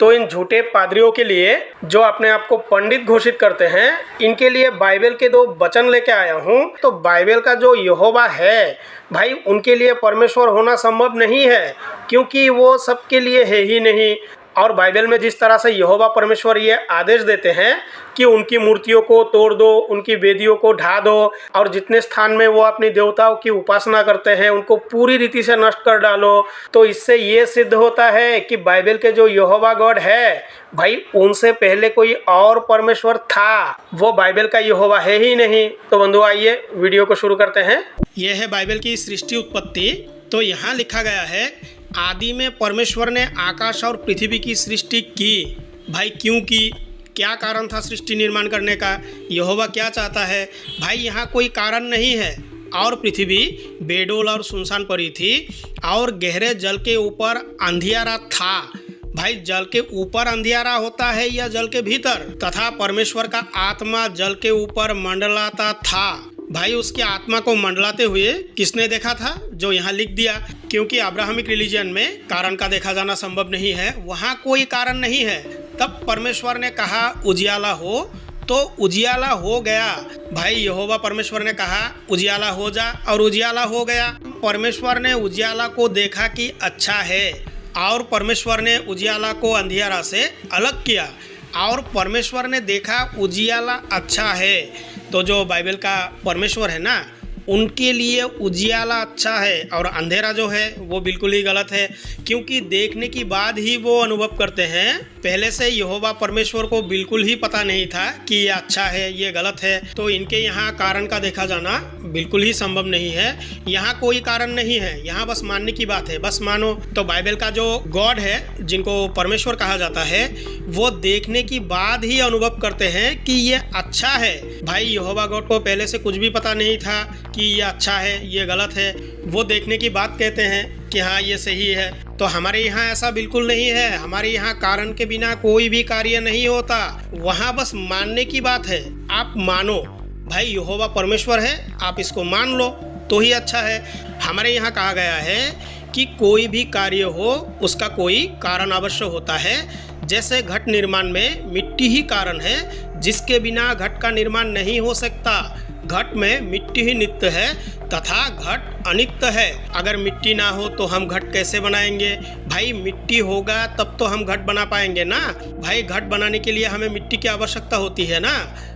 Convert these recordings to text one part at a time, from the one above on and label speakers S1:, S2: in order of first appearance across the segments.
S1: तो इन झूठे पादरियों के लिए जो अपने आप को पंडित घोषित करते हैं, इनके लिए बाइबल के 2 वचन लेके आया हूँ। तो बाइबल का जो यहोवा है भाई, उनके लिए परमेश्वर होना संभव नहीं है, क्योंकि वो सबके लिए है ही नहीं। और बाइबल में जिस तरह से यहोवा परमेश्वर ये आदेश देते हैं कि उनकी मूर्तियों को तोड़ दो, उनकी वेदियों को ढा दो, और जितने स्थान में वो अपनी देवताओं की उपासना करते हैं उनको पूरी रीति से नष्ट कर डालो। तो इससे ये सिद्ध होता है कि बाइबल के जो यहोवा गॉड है भाई, उनसे पहले कोई और परमेश्वर था, वो बाइबल का यहोवा है ही नहीं। तो बंधु आइए वीडियो को शुरू करते हैं। यह है बाइबल की सृष्टि उत्पत्ति। तो यहाँ लिखा गया है, आदि में परमेश्वर ने आकाश और पृथ्वी की सृष्टि की। भाई क्यों की? क्या कारण था सृष्टि निर्माण करने का? यहोवा क्या चाहता है? भाई यहाँ कोई कारण नहीं है। और पृथ्वी बेडोल और सुनसान पड़ी थी, और गहरे जल के ऊपर अंधियारा था। भाई जल के ऊपर अंधियारा होता है या जल के भीतर? तथा परमेश्वर का आत्मा जल के ऊपर मंडलाता था। भाई उसकी आत्मा को मंडलाते हुए किसने देखा था? जो यहाँ लिख दिया। क्योंकि अब्राहमिक रिलीजन में कारण का देखा जाना संभव नहीं है, वहाँ कोई कारण नहीं है। तब परमेश्वर ने कहा उजियाला हो, तो उजियाला हो गया। भाई यहोवा परमेश्वर ने कहा उजियाला हो जा, और उजियाला हो गया। परमेश्वर ने उजियाला को देखा कि अच्छा है, और परमेश्वर ने उजियाला को अंधियारा से अलग किया, और परमेश्वर ने देखा उजियाला अच्छा है। तो जो बाइबल का परमेश्वर है ना, उनके लिए उजियाला अच्छा है, और अंधेरा जो है वो बिल्कुल ही गलत है। क्योंकि देखने की बाद ही वो अनुभव करते हैं। पहले से यहोवा परमेश्वर को बिल्कुल ही पता नहीं था कि ये अच्छा है, ये गलत है। तो इनके यहाँ कारण का देखा जाना बिल्कुल ही संभव नहीं है। यहाँ कोई कारण नहीं है, यहाँ बस मानने की बात है, बस मानो। तो बाइबल का जो गॉड है, जिनको परमेश्वर कहा जाता है, वो देखने की बाद ही अनुभव करते हैं कि ये अच्छा है। भाई यहोवा गॉड को पहले से कुछ भी पता नहीं था कि ये अच्छा है, ये गलत है। वो देखने की बात कहते हैं कि हाँ ये सही है। तो हमारे यहाँ ऐसा बिल्कुल नहीं है। हमारे यहाँ कारण के बिना कोई भी कार्य नहीं होता, वहाँ बस मानने की बात है। आप मानो भाई यहोवा परमेश्वर है, आप इसको मान लो तो ही अच्छा है। हमारे यहाँ कहा गया है कि कोई भी कार्य हो उसका कोई कारण अवश्य होता है। जैसे घट निर्माण में मिट्टी ही कारण है, जिसके बिना घट का निर्माण नहीं हो सकता। घट में मिट्टी ही नित्य है तथा घट अनित्य है। अगर मिट्टी ना हो तो हम घट कैसे बनाएंगे? भाई मिट्टी होगा तब तो हम घट बना पाएंगे ना। भाई घट बनाने के लिए हमें मिट्टी की आवश्यकता होती है ना।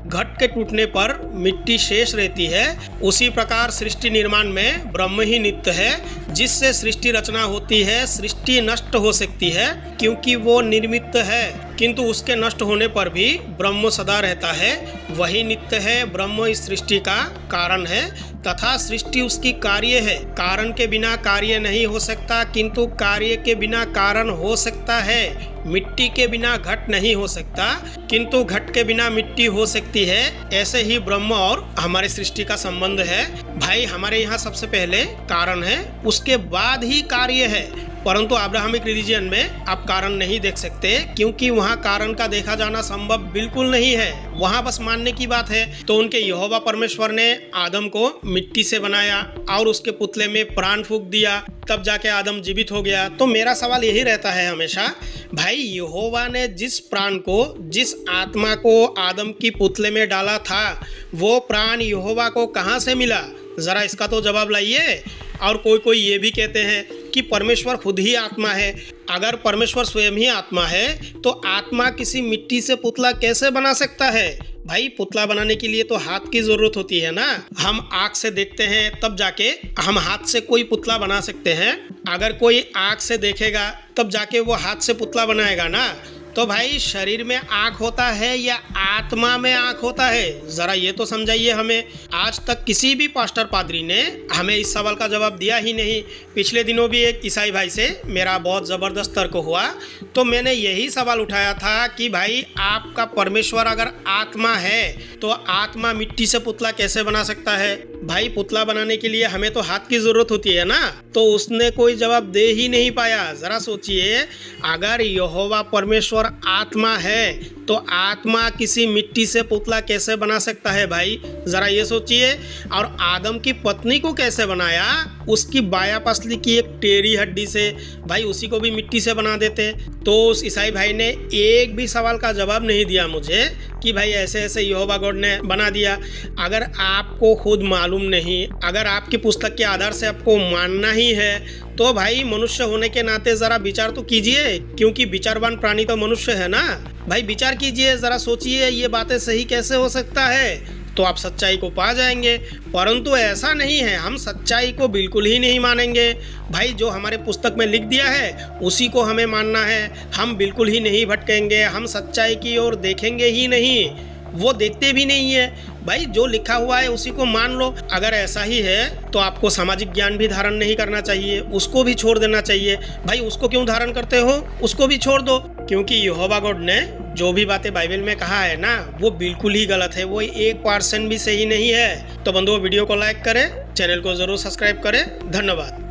S1: घट के टूटने पर मिट्टी शेष रहती है। उसी प्रकार सृष्टि निर्माण में ब्रह्म ही नित्य है, जिससे सृष्टि रचना होती है। सृष्टि नष्ट हो सकती है क्योंकि वो निर्मित है, किंतु उसके नष्ट होने पर भी ब्रह्म सदा रहता है। वही नित्य है। ब्रह्म इस सृष्टि का कारण है तथा सृष्टि उसकी कार्य है। कारण के बिना कार्य नहीं हो सकता, किंतु कार्य के बिना कारण हो सकता है। मिट्टी के बिना घट नहीं हो सकता, किंतु घट के बिना मिट्टी हो सकती है। ऐसे ही ब्रह्म और हमारी सृष्टि का संबंध है। भाई हमारे यहाँ सबसे पहले कारण है, उसके बाद ही कार्य है। परंतु अब्राहमिक रिलीजन में आप कारण नहीं देख सकते, क्योंकि वहाँ कारण का देखा जाना संभव बिल्कुल नहीं है। वहाँ बस मानने की बात है। तो उनके यहोवा परमेश्वर ने आदम को मिट्टी से बनाया और उसके पुतले में प्राण फूंक दिया, तब जाके आदम जीवित हो गया। तो मेरा सवाल यही रहता है हमेशा, भाई यहोवा ने जिस प्राण को, जिस आत्मा को आदम की पुतले में डाला था, वो प्राण यहोवा को कहाँ से मिला? ज़रा इसका तो जवाब लाइए। और कोई ये भी कहते हैं कि परमेश्वर खुद ही आत्मा है। अगर परमेश्वर स्वयं ही आत्मा है तो आत्मा किसी मिट्टी से पुतला कैसे बना सकता है? भाई पुतला बनाने के लिए तो हाथ की ज़रूरत होती है ना। हम आँख से देखते हैं तब जाके हम हाथ से कोई पुतला बना सकते हैं। अगर कोई आँख से देखेगा तब जाके वो हाथ से पुतला बनाएगा ना। तो भाई शरीर में आँख होता है या आत्मा में आँख होता है? ज़रा ये तो समझाइए हमें। आज तक किसी भी पास्टर पादरी ने हमें इस सवाल का जवाब दिया ही नहीं। पिछले दिनों भी एक ईसाई भाई से मेरा बहुत ज़बरदस्त तर्क हुआ, तो मैंने यही सवाल उठाया था कि भाई आपका परमेश्वर अगर आत्मा है तो आत्मा मिट्टी से पुतला कैसे बना सकता है? भाई पुतला बनाने के लिए हमें तो हाथ की ज़रूरत होती है ना। तो उसने कोई जवाब दे ही नहीं पाया। ज़रा सोचिए, अगर यहोवा परमेश्वर आत्मा है तो आत्मा किसी मिट्टी से पुतला कैसे बना सकता है? भाई ज़रा ये सोचिए। और आदम की पत्नी को कैसे बनाया? उसकी बाया पसली की एक टेढ़ी हड्डी से भाई उसी को भी मिट्टी से बना देते। तो उस ईसाई भाई ने एक भी सवाल का जवाब नहीं दिया मुझे कि भाई ऐसे ऐसे यहोवा गॉड ने बना दिया। अगर आपको खुद मालूम नहीं, अगर आपकी पुस्तक के आधार से आपको मानना ही है तो भाई मनुष्य होने के नाते ज़रा विचार तो कीजिए, क्योंकि विचारवान प्राणी तो मनुष्य है ना। भाई विचार कीजिए, ज़रा सोचिए ये बातें सही कैसे हो सकता है, तो आप सच्चाई को पा जाएंगे। परंतु ऐसा नहीं है, हम सच्चाई को बिल्कुल ही नहीं मानेंगे। भाई जो हमारे पुस्तक में लिख दिया है उसी को हमें मानना है, हम बिल्कुल ही नहीं भटकेंगे, हम सच्चाई की ओर देखेंगे ही नहीं, वो देखते भी नहीं है। भाई जो लिखा हुआ है उसी को मान लो। अगर ऐसा ही है तो आपको सामाजिक ज्ञान भी धारण नहीं करना चाहिए, उसको भी छोड़ देना चाहिए। भाई उसको क्यों धारण करते हो, उसको भी छोड़ दो, क्योंकि यहोवा गॉड ने जो भी बातें बाइबल में कहा है ना वो बिल्कुल ही गलत है, वो 1% भी सही नहीं है। तो बंधुओं वीडियो को लाइक करें, चैनल को ज़रूर सब्सक्राइब करें। धन्यवाद।